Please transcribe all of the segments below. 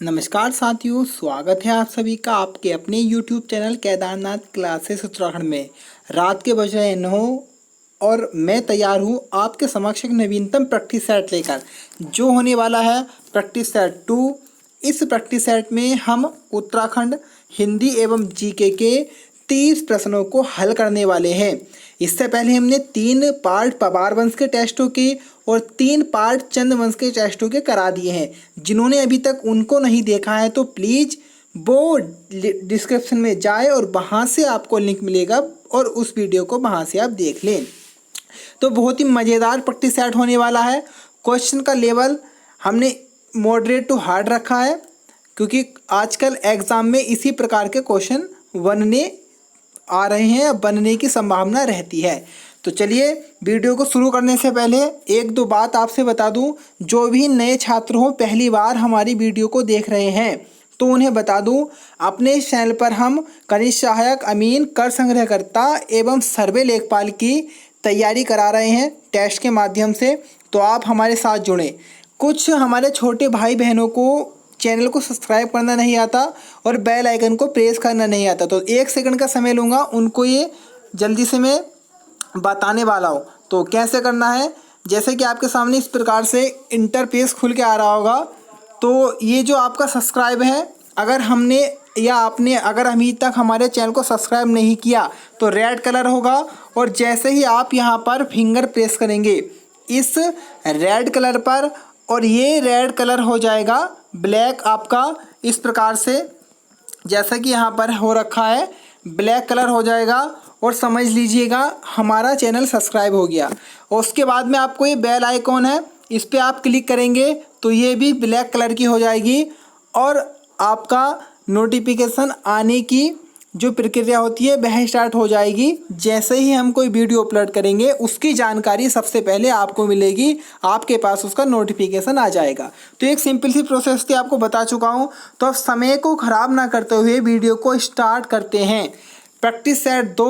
नमस्कार साथियों, स्वागत है आप सभी का आपके अपने YouTube channel Kedarnath classes Uttarakhand में। रात के बज रहे 9 और मैं तैयार हूँ आपके समक्ष एक नवीनतम प्रैक्टिस सेट लेकर, जो होने वाला है प्रैक्टिस सेट 2। इस प्रैक्टिस सेट में हम उत्तराखंड हिंदी एवं जीके के 30 प्रश्नों को हल करने वाले हैं। इससे पहले हमने 3 पार्ट पवार वंश के टेस्टों के और 3 पार्ट चंद वंश के टेस्टों के करा दिए हैं। जिन्होंने अभी तक उनको नहीं देखा है तो प्लीज़ वो डिस्क्रिप्शन में जाए और वहाँ से आपको लिंक मिलेगा और उस वीडियो को वहाँ से आप देख लें। तो बहुत ही मज़ेदार प्रैक्टिस सेट होने वाला है। क्वेश्चन का लेवल हमने मॉडरेट टू हार्ड रखा है, क्योंकि आजकल एग्ज़ाम में इसी प्रकार के क्वेश्चन बनने आ रहे हैं, बनने की संभावना रहती है। तो चलिए वीडियो को शुरू करने से पहले एक दो बात आपसे बता दूं। जो भी नए छात्र हो, पहली बार हमारी वीडियो को देख रहे हैं, तो उन्हें बता दूं, अपने इस चैनल पर हम कनिष्ठ सहायक, अमीन, कर संग्रहकर्ता एवं सर्वे लेखपाल की तैयारी करा रहे हैं टेस्ट के माध्यम से। तो आप हमारे साथ जुड़ें। कुछ हमारे छोटे भाई बहनों को चैनल को सब्सक्राइब करना नहीं आता और बेल आइकन को प्रेस करना नहीं आता, तो 1 सेकंड का समय लूँगा, उनको ये जल्दी से मैं बताने वाला हूँ। तो कैसे करना है, जैसे कि आपके सामने इस प्रकार से इंटरफेस खुल के आ रहा होगा। तो ये जो आपका सब्सक्राइब है, अगर हमने या आपने अगर अभी तक हमारे चैनल को सब्सक्राइब नहीं किया तो रेड कलर होगा, और जैसे ही आप यहाँ पर फिंगर प्रेस करेंगे इस रेड कलर पर, और ये रेड कलर हो जाएगा ब्लैक आपका इस प्रकार से, जैसा कि यहाँ पर हो रखा है, ब्लैक कलर हो जाएगा और समझ लीजिएगा हमारा चैनल सब्सक्राइब हो गया। और उसके बाद में आपको ये बेल आइकॉन है, इस पर आप क्लिक करेंगे तो ये भी ब्लैक कलर की हो जाएगी, और आपका नोटिफिकेशन आने की जो प्रक्रिया होती है वह स्टार्ट हो जाएगी। जैसे ही हम कोई वीडियो अपलोड करेंगे उसकी जानकारी सबसे पहले आपको मिलेगी, आपके पास उसका नोटिफिकेशन आ जाएगा। तो एक सिंपल सी प्रोसेस थी, आपको बता चुका हूँ। तो अब समय को ख़राब ना करते हुए वीडियो को स्टार्ट करते हैं। प्रैक्टिस सेट 2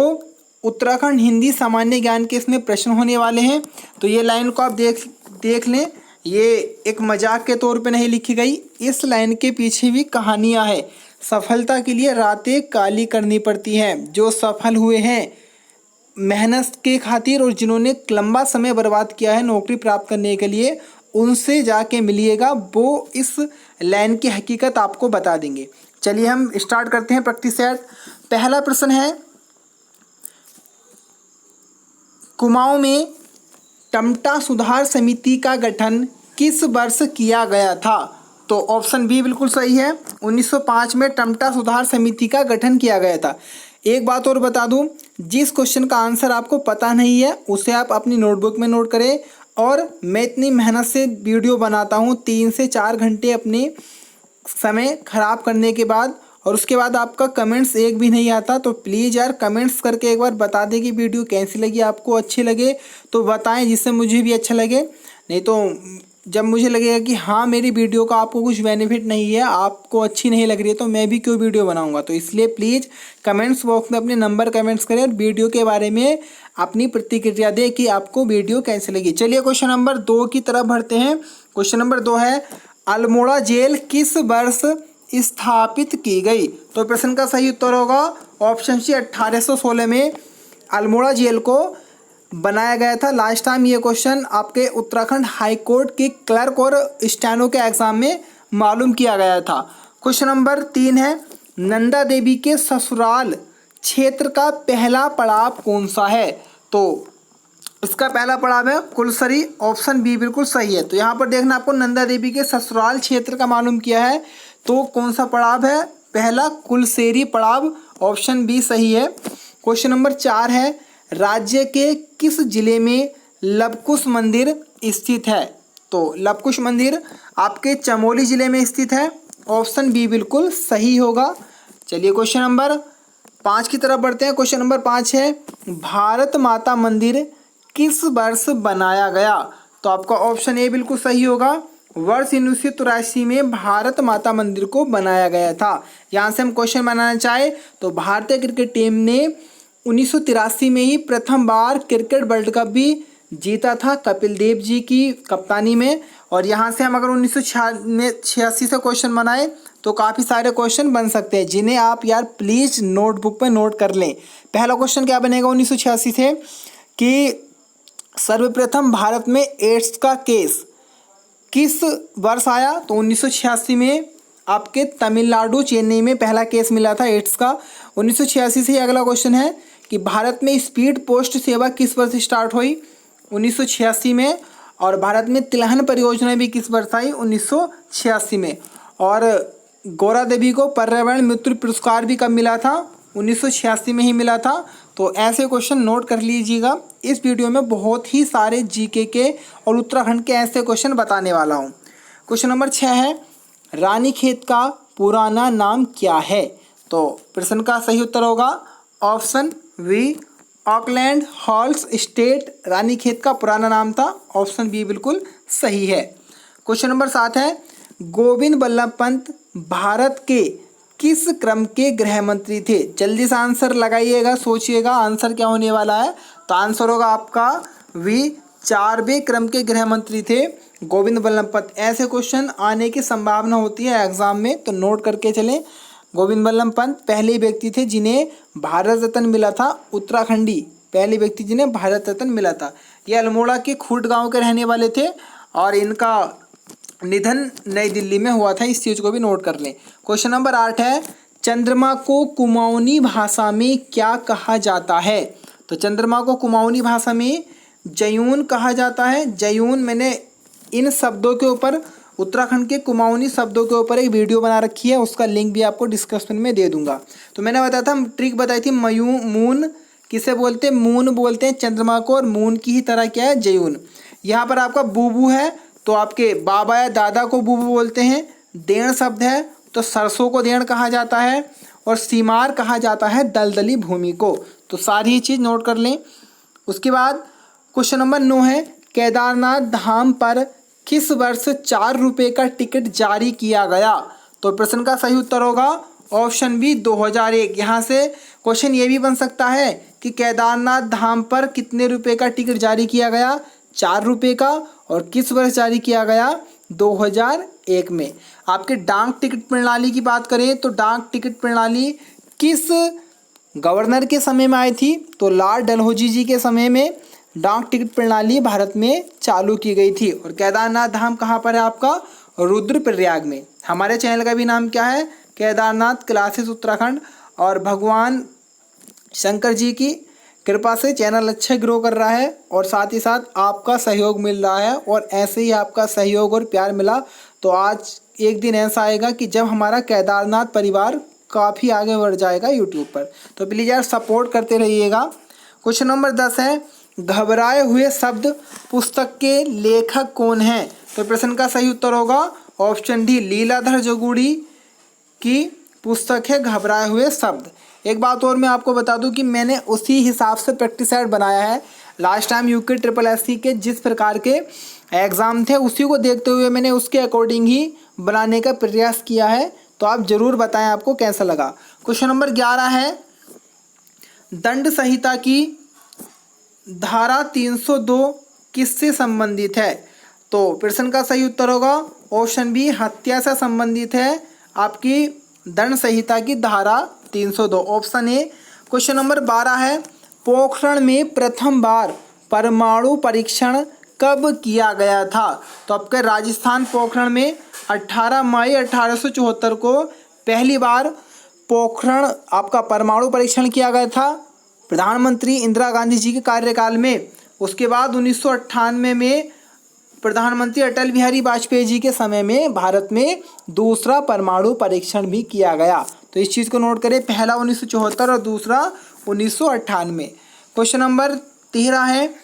उत्तराखंड हिंदी सामान्य ज्ञान के इसमें प्रश्न होने वाले हैं। तो ये लाइन को आप देख लें, ये एक मजाक के तौर पे नहीं लिखी गई, इस लाइन के पीछे भी कहानियाँ हैं। सफलता के लिए रातें काली करनी पड़ती हैं। जो सफल हुए हैं मेहनत के खातिर और जिन्होंने लंबा समय बर्बाद किया है नौकरी प्राप्त करने के लिए, उनसे जाके मिलिएगा, वो इस लाइन की हकीकत आपको बता देंगे। चलिए हम स्टार्ट करते हैं प्रैक्टिस सेट। पहला प्रश्न है, कुमाऊं में टमटा सुधार समिति का गठन किस वर्ष किया गया था? तो ऑप्शन बी बिल्कुल सही है, 1905 में टमटा सुधार समिति का गठन किया गया था। एक बात और बता दूं, जिस क्वेश्चन का आंसर आपको पता नहीं है उसे आप अपनी नोटबुक में नोट करें। और मैं इतनी मेहनत से वीडियो बनाता हूं, 3 से 4 घंटे अपने समय ख़राब करने के बाद, और उसके बाद आपका कमेंट्स एक भी नहीं आता। तो प्लीज़ यार कमेंट्स करके एक बार बता दें कि वीडियो कैसी लगी, आपको अच्छी लगे तो बताएं, जिससे मुझे भी अच्छा लगे। नहीं तो जब मुझे लगेगा कि हाँ मेरी वीडियो का आपको कुछ बेनिफिट नहीं है, आपको अच्छी नहीं लग रही है, तो मैं भी क्यों वीडियो बनाऊंगा। तो इसलिए प्लीज़ कमेंट्स बॉक्स में अपने नंबर कमेंट्स करें और वीडियो के बारे में अपनी प्रतिक्रिया दें कि आपको वीडियो कैसी लगी। चलिए क्वेश्चन नंबर 2 की तरफ बढ़ते हैं। क्वेश्चन नंबर 2 है, अल्मोड़ा जेल किस वर्ष स्थापित की गई? तो प्रश्न का सही उत्तर होगा ऑप्शन सी, 1816 में अल्मोड़ा जेल को बनाया गया था। लास्ट टाइम ये क्वेश्चन आपके उत्तराखंड हाई कोर्ट के क्लर्क और स्टेनो के एग्जाम में मालूम किया गया था। क्वेश्चन नंबर 3 है, नंदा देवी के ससुराल क्षेत्र का पहला पड़ाव कौन सा है? तो इसका पहला पड़ाव है कुलसरी, ऑप्शन बी बिल्कुल सही है। तो यहाँ पर देखना, आपको नंदा देवी के ससुराल क्षेत्र का मालूम किया है, तो कौन सा पड़ाव है? पहला कुलसेरी पड़ाव, ऑप्शन बी सही है। क्वेश्चन नंबर 4 है, राज्य के किस जिले में लवकुश मंदिर स्थित है? तो लवकुश मंदिर आपके चमोली जिले में स्थित है, ऑप्शन बी बिल्कुल सही होगा। चलिए क्वेश्चन नंबर 5 की तरफ बढ़ते हैं। क्वेश्चन नंबर 5 है, भारत माता मंदिर किस वर्ष बनाया गया? तो आपका ऑप्शन ए बिल्कुल सही होगा, वर्ष 1983 में भारत माता मंदिर को बनाया गया था। यहाँ से हम क्वेश्चन बनाना चाहे तो भारतीय क्रिकेट टीम ने 1983 में ही प्रथम बार क्रिकेट वर्ल्ड कप भी जीता था कपिल देव जी की कप्तानी में। और यहाँ से हम अगर 1986 से क्वेश्चन बनाए तो काफ़ी सारे क्वेश्चन बन सकते हैं, जिन्हें आप यार प्लीज़ नोटबुक पे नोट कर लें। पहला क्वेश्चन क्या बनेगा 1986 से कि सर्वप्रथम भारत में एड्स का केस किस वर्ष आया? तो 1986 में आपके तमिलनाडु चेन्नई में पहला केस मिला था एड्स का। 1986 से अगला क्वेश्चन है कि भारत में स्पीड पोस्ट सेवा किस वर्ष स्टार्ट हुई? 1986 में। और भारत में तिलहन परियोजना भी किस वर्ष आई? 1986 में। और गौरा देवी को पर्यावरण मित्र पुरस्कार भी कब मिला था? 1986 में ही मिला था। तो ऐसे क्वेश्चन नोट कर लीजिएगा। इस वीडियो में बहुत ही सारे जीके के और उत्तराखंड के ऐसे क्वेश्चन बताने वाला हूँ। क्वेश्चन नंबर 6 है, रानीखेत का पुराना नाम क्या है? तो प्रश्न का सही उत्तर होगा option B, Auckland halls state Ranikhet का पुराना नाम था। ऑप्शन बी बिल्कुल सही है। क्वेश्चन नंबर 7 है, गोविंद बल्लभ पंत भारत के किस क्रम के गृह मंत्री थे? जल्दी से आंसर लगाइएगा, सोचिएगा आंसर क्या होने वाला है। तो आंसर होगा आपका वी, 4वें क्रम के गृह मंत्री थे गोविंद बल्लभ पंत। ऐसे क्वेश्चन आने की संभावना होती है एग्जाम में, तो नोट करके चलें। गोविंद बल्लभ पंत पहले व्यक्ति थे जिन्हें भारत रत्न मिला था, उत्तराखंडी पहले व्यक्ति जिन्हें भारत रत्न मिला था। ये अल्मोड़ा के खूट गांव के रहने वाले थे और इनका निधन नई दिल्ली में हुआ था। इस चीज़ को भी नोट कर लें। क्वेश्चन नंबर 8 है, चंद्रमा को कुमाऊनी भाषा में क्या कहा जाता है? तो चंद्रमा को कुमाऊनी भाषा में जयून कहा जाता है। जयून, मैंने इन शब्दों के ऊपर, उत्तराखंड के कुमाऊनी शब्दों के ऊपर एक वीडियो बना रखी है, उसका लिंक भी आपको डिस्क्रिप्शन में दे दूंगा। तो मैंने बताया था, ट्रिक बताई थी, मून किसे बोलते हैं? मून बोलते हैं चंद्रमा को, और मून की ही तरह क्या है? जयून। यहाँ पर आपका बूबू है तो आपके बाबा या दादा को बूबू बोलते हैं। देण शब्द है तो सरसों को देण कहा जाता है, और सीमार कहा जाता है दलदली भूमि को। तो सारी ही चीज़ नोट कर लें। उसके बाद क्वेश्चन नंबर 9 है, केदारनाथ धाम पर किस वर्ष 4 रुपये का टिकट जारी किया गया? तो प्रश्न का सही उत्तर होगा ऑप्शन बी, 2001। यहाँ से क्वेश्चन ये भी बन सकता है कि केदारनाथ धाम पर कितने रुपए का टिकट जारी किया गया? 4 रुपये का। और किस वर्ष जारी किया गया? 2001 में। आपके डाक टिकट प्रणाली की बात करें तो डाक टिकट प्रणाली किस गवर्नर के समय में आई थी? तो लॉर्ड डलहौजी जी के समय में डाक टिकट प्रणाली भारत में चालू की गई थी। और केदारनाथ धाम कहाँ पर है आपका? रुद्रप्रयाग में। हमारे चैनल का भी नाम क्या है? केदारनाथ क्लासेस उत्तराखंड। और भगवान शंकर जी की कृपा से चैनल अच्छा ग्रो कर रहा है, और साथ ही साथ आपका सहयोग मिल रहा है। और ऐसे ही आपका सहयोग और प्यार मिला तो आज एक दिन ऐसा आएगा कि जब हमारा केदारनाथ परिवार काफ़ी आगे बढ़ जाएगा यूट्यूब पर। तो प्लीज़ यार सपोर्ट करते रहिएगा। क्वेश्चन नंबर 10 है, घबराए हुए शब्द पुस्तक के लेखक कौन हैं? तो प्रश्न का सही उत्तर होगा ऑप्शन डी, लीलाधर जोगुड़ी की पुस्तक है घबराए हुए शब्द। एक बात और मैं आपको बता दूं कि मैंने उसी हिसाब से प्रैक्टिस सेट बनाया है। Last time UK triple SC के जिस प्रकार के एग्ज़ाम थे उसी को देखते हुए मैंने उसके अकॉर्डिंग ही बनाने का प्रयास किया है। तो आप ज़रूर बताएं आपको कैसा लगा। क्वेश्चन नंबर 11 है, दंड संहिता की धारा 302 किससे संबंधित है? तो प्रश्न का सही उत्तर होगा ऑप्शन बी, हत्या से संबंधित है आपकी दंड संहिता की धारा 302। Option A. क्वेश्चन नंबर 12 है, पोखरण में प्रथम बार परमाणु परीक्षण कब किया गया था? तो आपके राजस्थान पोखरण में 18 मई 1874 को पहली बार पोखरण आपका परमाणु परीक्षण किया गया था प्रधानमंत्री इंदिरा गांधी जी के कार्यकाल में। उसके बाद 1998 में प्रधानमंत्री अटल बिहारी वाजपेयी जी के समय में भारत में दूसरा परमाणु परीक्षण भी किया गया। तो इस चीज़ को नोट करें, पहला 1974 और दूसरा 1998। क्वेश्चन नंबर 13 है,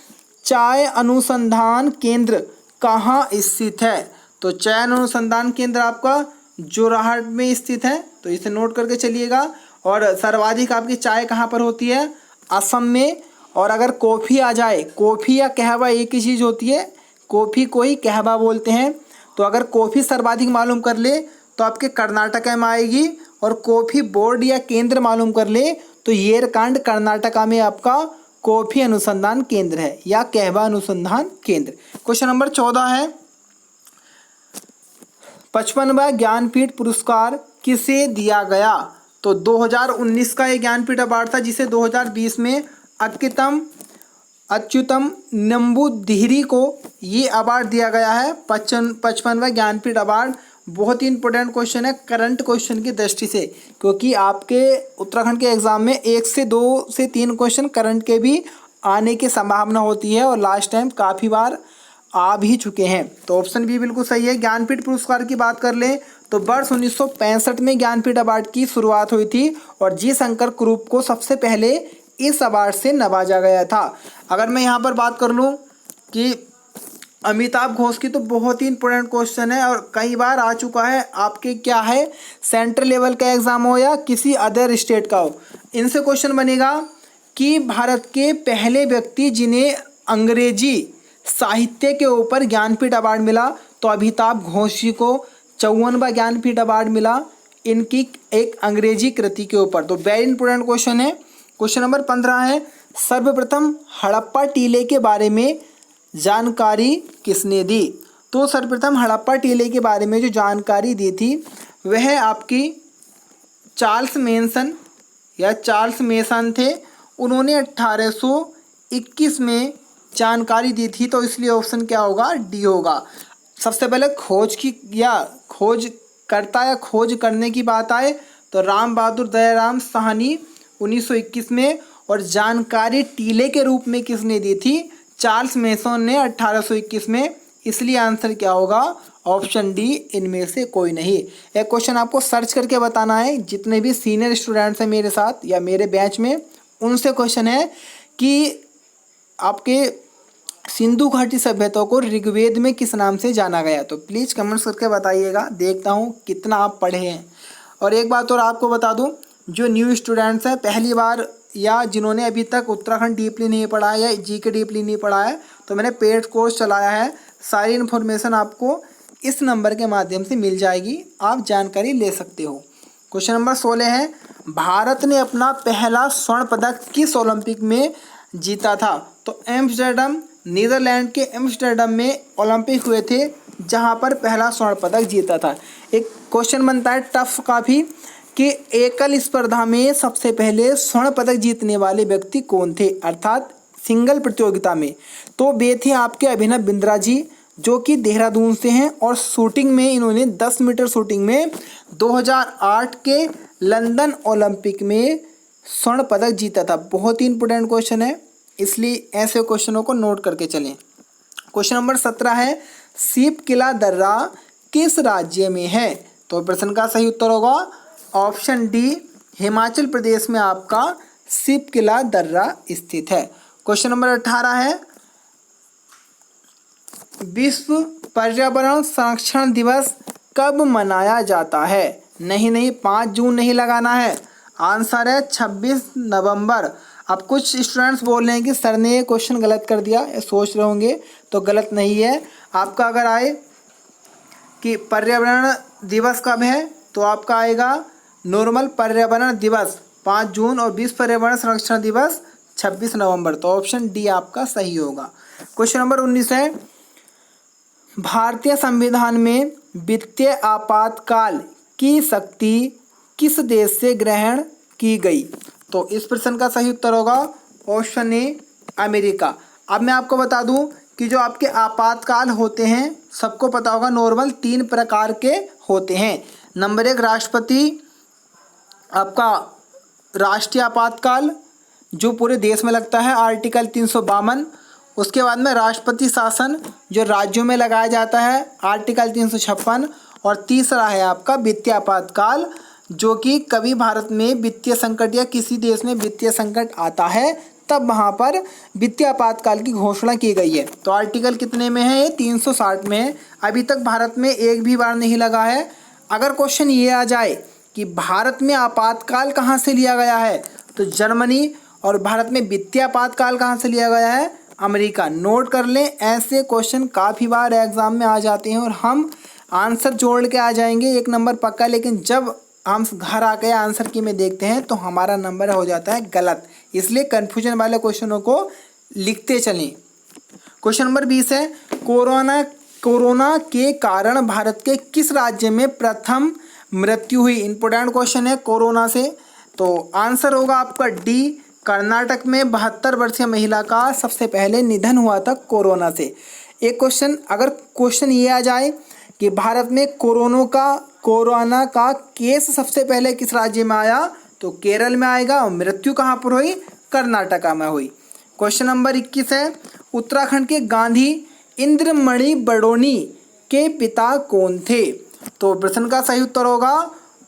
चाय अनुसंधान केंद्र कहाँ स्थित है? तो चाय अनुसंधान केंद्र आपका जोरहाट में स्थित है, तो इसे नोट करके चलिएगा। और सर्वाधिक आपकी चाय कहाँ पर होती है? असम में। और अगर कॉफ़ी आ जाए, कॉफ़ी या कहवा एक ही चीज़ होती है, कॉफ़ी को ही कहवा बोलते हैं। तो अगर कॉफ़ी सर्वाधिक मालूम कर ले तो आपके कर्नाटक में आएगी, और कॉफ़ी बोर्ड या केंद्र मालूम कर ले तो येरकांड कर्नाटका में आपका कॉफी अनुसंधान केंद्र है या कहवा अनुसंधान केंद्र। क्वेश्चन नंबर 14 है 55वां ज्ञानपीठ पुरस्कार किसे दिया गया? तो 2019 का ये ज्ञानपीठ अवार्ड था, जिसे 2020 में अच्युतम नंबूदिरी को ये अवार्ड दिया गया है, 55वां ज्ञानपीठ अवार्ड। बहुत ही इंपॉर्टेंट क्वेश्चन है करंट क्वेश्चन की दृष्टि से, क्योंकि आपके उत्तराखंड के एग्जाम में 1 से 2 से 3 क्वेश्चन करंट के भी आने की संभावना होती है और लास्ट टाइम काफ़ी बार आ भी चुके हैं। तो ऑप्शन बी बिल्कुल सही है। ज्ञानपीठ पुरस्कार की बात कर लें तो वर्ष 1965 में ज्ञानपीठ अवार्ड की शुरुआत हुई थी और जी शंकर ग्रुप को सबसे पहले इस अवार्ड से नवाजा गया था। अगर मैं यहाँ पर बात कर लूँ कि अमिताभ घोष की, तो बहुत ही इंपॉर्टेंट क्वेश्चन है और कई बार आ चुका है आपके क्या है सेंट्रल लेवल का एग्जाम हो या किसी अदर स्टेट का हो, इनसे क्वेश्चन बनेगा कि भारत के पहले व्यक्ति जिन्हें अंग्रेजी साहित्य के ऊपर ज्ञानपीठ अवार्ड मिला, तो अमिताभ घोष जी को 54वां ज्ञानपीठ अवार्ड मिला इनकी एक अंग्रेजी कृति के ऊपर। तो वेरी इंपॉर्टेंट क्वेश्चन है। क्वेश्चन नंबर 15 है सर्वप्रथम हड़प्पा टीले के बारे में जानकारी किसने दी? तो सर्वप्रथम हड़प्पा टीले के बारे में जो जानकारी दी थी वह आपकी चार्ल्स मेसन थे। उन्होंने 1821 में जानकारी दी थी, तो इसलिए ऑप्शन क्या होगा? डी होगा। सबसे पहले खोज करने की बात आए तो राम बहादुर दयाराम साहनी 1921 में, और जानकारी टीले के रूप में किसने दी थी? चार्ल्स मेसन ने 1821 में। इसलिए आंसर क्या होगा? ऑप्शन डी, इनमें से कोई नहीं। एक क्वेश्चन आपको सर्च करके बताना है, जितने भी सीनियर स्टूडेंट्स हैं मेरे साथ या मेरे बैच में, उनसे क्वेश्चन है कि आपके सिंधु घाटी सभ्यता को ऋग्वेद में किस नाम से जाना गया? तो प्लीज़ कमेंट्स करके बताइएगा, देखता हूँ कितना आप पढ़े हैं। और एक बात और आपको बता दूँ, जो न्यू स्टूडेंट्स हैं पहली बार या जिन्होंने अभी तक उत्तराखंड डीपली नहीं पढ़ा है या जीके डीपली नहीं पढ़ा है, तो मैंने पेड कोर्स चलाया है। सारी इन्फॉर्मेशन आपको इस नंबर के माध्यम से मिल जाएगी, आप जानकारी ले सकते हो। क्वेश्चन नंबर 16 है भारत ने अपना पहला स्वर्ण पदक किस ओलंपिक में जीता था? तो एम्स्टर्डम, नीदरलैंड के एम्स्टर्डम में ओलंपिक हुए थे, जहां पर पहला स्वर्ण पदक जीता था। एक क्वेश्चन बनता है टफ काफ़ी कि एकल स्पर्धा में सबसे पहले स्वर्ण पदक जीतने वाले व्यक्ति कौन थे, अर्थात सिंगल प्रतियोगिता में? तो वे थे आपके अभिनव बिंद्रा जी, जो कि देहरादून से हैं, और शूटिंग में इन्होंने 10 मीटर शूटिंग में 2008 के लंदन ओलंपिक में स्वर्ण पदक जीता था। बहुत ही इंपॉर्टेंट क्वेश्चन है, इसलिए ऐसे क्वेश्चनों को नोट करके चलें। क्वेश्चन नंबर 17 है सीप किला दर्रा किस राज्य में है? तो प्रश्न का सही उत्तर होगा ऑप्शन डी, हिमाचल प्रदेश में आपका सीप किला दर्रा स्थित है। क्वेश्चन नंबर 18 है विश्व पर्यावरण संरक्षण दिवस कब मनाया जाता है? नहीं 5 जून नहीं लगाना है, आंसर है 26 नवंबर। अब कुछ स्टूडेंट्स बोल रहे हैं कि सर ने ये क्वेश्चन गलत कर दिया, सोच रहे होंगे, तो गलत नहीं है। आपका अगर आए कि पर्यावरण दिवस कब है, तो आपका आएगा नॉर्मल पर्यावरण दिवस 5 जून और विश्व पर्यावरण संरक्षण दिवस 26 नवंबर। तो ऑप्शन डी आपका सही होगा। क्वेश्चन नंबर 19 है भारतीय संविधान में वित्तीय आपातकाल की शक्ति किस देश से ग्रहण की गई? तो इस प्रश्न का सही उत्तर होगा ऑप्शन ए, अमेरिका। अब मैं आपको बता दूं कि जो आपके आपातकाल होते हैं, सबको पता होगा नॉर्मल 3 प्रकार के होते हैं। नंबर 1 राष्ट्रपति, आपका राष्ट्रीय आपातकाल जो पूरे देश में लगता है, आर्टिकल 352। उसके बाद में राष्ट्रपति शासन जो राज्यों में लगाया जाता है, आर्टिकल 356। और तीसरा है आपका वित्तीय आपातकाल, जो कि कभी भारत में वित्तीय संकट या किसी देश में वित्तीय संकट आता है, तब वहाँ पर वित्तीय आपातकाल की घोषणा की गई है। तो आर्टिकल कितने में है? ये 360 में है। अभी तक भारत में एक भी बार नहीं लगा है। अगर क्वेश्चन ये आ जाए कि भारत में आपातकाल कहाँ से लिया गया है, तो जर्मनी, और भारत में वित्तीय आपातकाल कहाँ से लिया गया है? अमेरिका। नोट कर लें, ऐसे क्वेश्चन काफ़ी बार एग्जाम में आ जाते हैं और हम आंसर जोड़ के आ जाएंगे 1 नंबर पक्का, लेकिन जब हम घर आके आंसर की में देखते हैं तो हमारा नंबर हो जाता है गलत। इसलिए कन्फ्यूजन वाले क्वेश्चनों को लिखते चलें। क्वेश्चन नंबर 20 है, कोरोना के कारण भारत के किस राज्य में प्रथम मृत्यु हुई। इंपॉर्टेंट क्वेश्चन है कोरोना से। तो आंसर होगा आपका डी, कर्नाटक में 72 वर्षीय महिला का सबसे पहले निधन हुआ था कोरोना से। एक क्वेश्चन, अगर क्वेश्चन ये आ जाए कि भारत में कोरोना का केस सबसे पहले किस राज्य में आया, तो केरल में आएगा, और मृत्यु कहाँ पर हुई, कर्नाटका में हुई। क्वेश्चन नंबर 21 है, उत्तराखंड के गांधी इंद्रमणि बडोनी के पिता कौन थे। तो प्रश्न का सही उत्तर होगा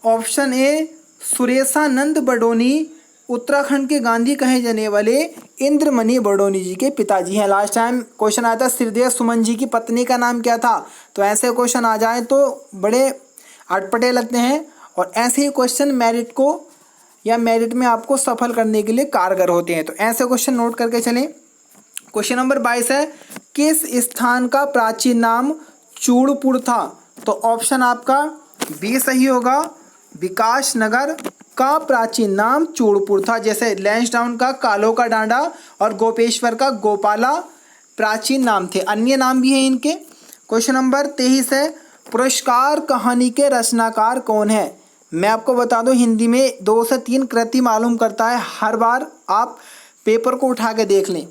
ऑप्शन ए, सुरेशानंद बडोनी उत्तराखंड के गांधी कहे जाने वाले इंद्रमणि बडोनी जी के पिताजी हैं। लास्ट टाइम क्वेश्चन आया था श्रीदेव सुमन जी की पत्नी का नाम क्या था। तो ऐसे क्वेश्चन आ जाए तो बड़े अटपटे लगते हैं, और ऐसे ही क्वेश्चन मेरिट को या मेरिट में आपको सफल करने के लिए कारगर होते हैं। तो ऐसे क्वेश्चन नोट करके चलें। क्वेश्चन नंबर 22 है, किस स्थान का प्राचीन नाम चूड़पुर था। तो ऑप्शन आपका बी सही होगा, विकास नगर का प्राचीन नाम चूड़पुर था। जैसे लैंसडाउन का कालो का डांडा और गोपेश्वर का गोपाला प्राचीन नाम थे, अन्य नाम भी हैं इनके। क्वेश्चन नंबर 23 है, पुरस्कार कहानी के रचनाकार कौन है। मैं आपको बता दूं, हिंदी में 2 से 3 कृति मालूम करता है, हर बार आप पेपर को उठा के देख लें।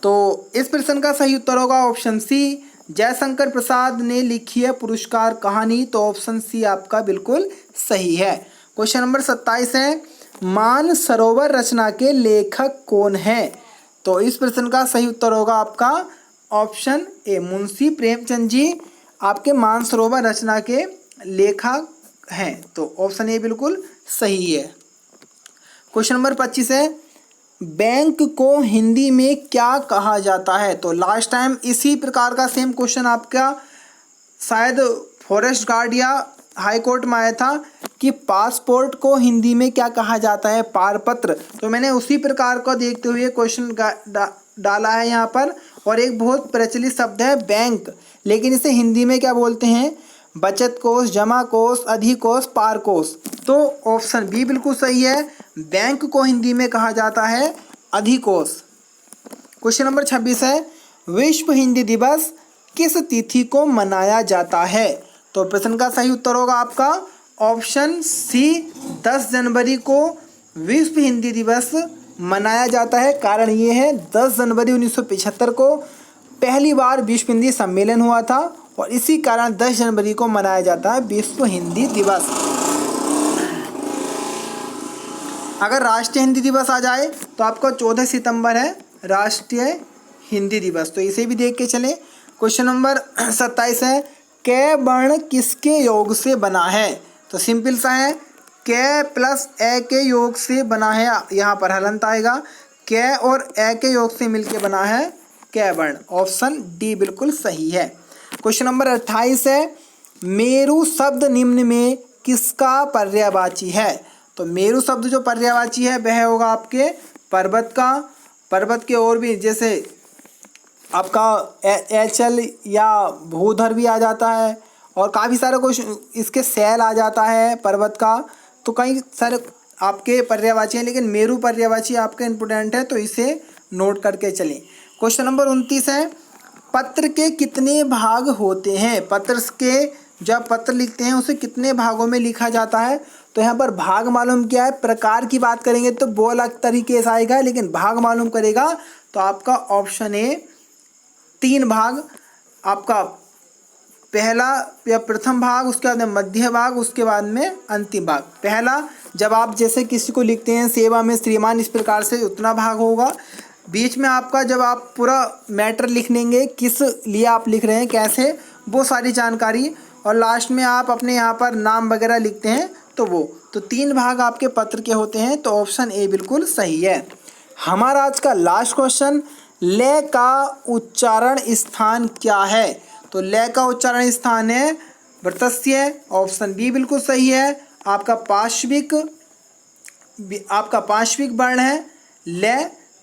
तो इस प्रश्न का सही उत्तर होगा ऑप्शन सी, जयशंकर प्रसाद ने लिखी है पुरस्कार कहानी। तो ऑप्शन सी आपका बिल्कुल सही है। क्वेश्चन नंबर 27 है, मानसरोवर रचना के लेखक कौन है। तो इस प्रश्न का सही उत्तर होगा आपका ऑप्शन ए, मुंशी प्रेमचंद जी आपके मानसरोवर रचना के लेखक हैं। तो ऑप्शन ए बिल्कुल सही है। क्वेश्चन नंबर 25 है, बैंक को हिंदी में क्या कहा जाता है। तो लास्ट टाइम इसी प्रकार का सेम क्वेश्चन आपका शायद फॉरेस्ट गार्ड या हाई कोर्ट में आया था कि पासपोर्ट को हिंदी में क्या कहा जाता है, पारपत्र। तो मैंने उसी प्रकार को देखते हुए क्वेश्चन डाला है यहाँ पर। और एक बहुत प्रचलित शब्द है बैंक, लेकिन इसे हिंदी में क्या बोलते हैं, बचत कोष, जमा कोष, अधिकोष, पार कोष। तो ऑप्शन बी बिल्कुल सही है, बैंक को हिंदी में कहा जाता है अधिकोष। क्वेश्चन नंबर 26 है, विश्व हिंदी दिवस किस तिथि को मनाया जाता है। तो प्रश्न का सही उत्तर होगा आपका ऑप्शन सी, 10 जनवरी को विश्व हिंदी दिवस मनाया जाता है। कारण ये है 10 जनवरी 1975 को पहली बार विश्व हिंदी सम्मेलन हुआ था, और इसी कारण 10 जनवरी को मनाया जाता है विश्व हिंदी दिवस। अगर राष्ट्रीय हिंदी दिवस आ जाए तो आपका 14 सितंबर है राष्ट्रीय हिंदी दिवस। तो इसे भी देख के चलें। क्वेश्चन नंबर 27 है, कै वर्ण किसके योग से बना है। तो सिंपल सा है, कै प्लस ए के योग से बना है, यहाँ पर हलंत आएगा, कै और ए के योग से मिलके बना है कै वर्ण। ऑप्शन डी बिल्कुल सही है। क्वेश्चन नंबर 28 है, मेरु शब्द निम्न में किसका पर्यायवाची है। तो मेरु शब्द जो पर्यायवाची है वह होगा आपके पर्वत का। पर्वत के और भी जैसे आपका एचल या भूधर भी आ जाता है, और काफ़ी सारे कुछ इसके सैल आ जाता है पर्वत का। तो कई सारे आपके पर्यायवाची हैं, लेकिन मेरु पर्यायवाची आपका इम्पोर्टेंट है, तो इसे नोट करके चलें। क्वेश्चन नंबर 29 है, पत्र के कितने भाग होते हैं। पत्र के जब पत्र लिखते हैं उसे कितने भागों में लिखा जाता है। तो यहाँ पर भाग मालूम क्या है, प्रकार की बात करेंगे तो वो अलग तरीके से आएगा, लेकिन भाग मालूम करेगा तो आपका ऑप्शन ए 3 भाग, आपका पहला या प्रथम भाग, उसके बाद में मध्य भाग, उसके बाद में अंतिम भाग। पहला जब आप जैसे किसी को लिखते हैं सेवा में श्रीमान, इस प्रकार से उतना भाग होगा। बीच में आपका जब आप पूरा मैटर लिख लेंगे, किस लिए आप लिख रहे हैं, कैसे, वो सारी जानकारी, और लास्ट में आप अपने यहाँ पर नाम वगैरह लिखते हैं तो वो। तो 3 भाग आपके पत्र के होते हैं। तो ऑप्शन ए बिल्कुल सही है। हमारा आज का लास्ट क्वेश्चन, ले का उच्चारण स्थान क्या है। तो ले का उच्चारण स्थान है वृत्तस्य। ऑप्शन बी बिल्कुल सही है। आपका पार्श्विक वर्ण है ले,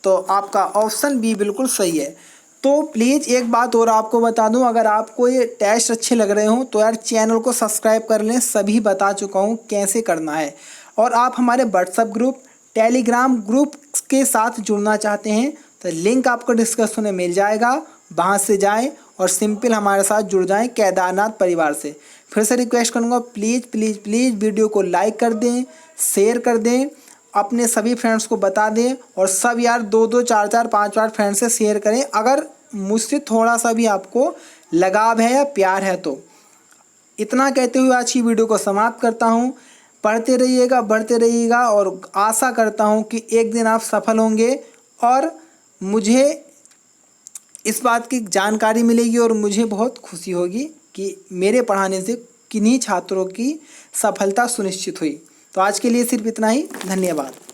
तो आपका ऑप्शन बी बिल्कुल सही है। तो प्लीज़ एक बात और आपको बता दूं, अगर आपको ये टेस्ट अच्छे लग रहे हो तो यार चैनल को सब्सक्राइब कर लें, सभी बता चुका हूं कैसे करना है। और आप हमारे व्हाट्सएप ग्रुप, टेलीग्राम ग्रुप के साथ जुड़ना चाहते हैं तो लिंक आपको डिस्क्रिप्शन में मिल जाएगा, वहाँ से जाएं और सिंपल हमारे साथ जुड़ जाएं केदारनाथ परिवार से। फिर से रिक्वेस्ट करूँगा, प्लीज़ प्लीज़ प्लीज़ वीडियो को लाइक कर दें, शेयर कर दें, अपने सभी फ्रेंड्स को बता दें और सब यार 2-2 4-4 5-5 फ्रेंड्स से शेयर करें अगर मुझसे थोड़ा सा भी आपको लगाव है या प्यार है तो। इतना कहते हुए आज की वीडियो को समाप्त करता हूँ। पढ़ते रहिएगा, बढ़ते रहिएगा और आशा करता हूँ कि एक दिन आप सफल होंगे और मुझे इस बात की जानकारी मिलेगी और मुझे बहुत खुशी होगी कि मेरे पढ़ाने से किन्हीं छात्रों की सफलता सुनिश्चित हुई। तो आज के लिए सिर्फ इतना ही। धन्यवाद।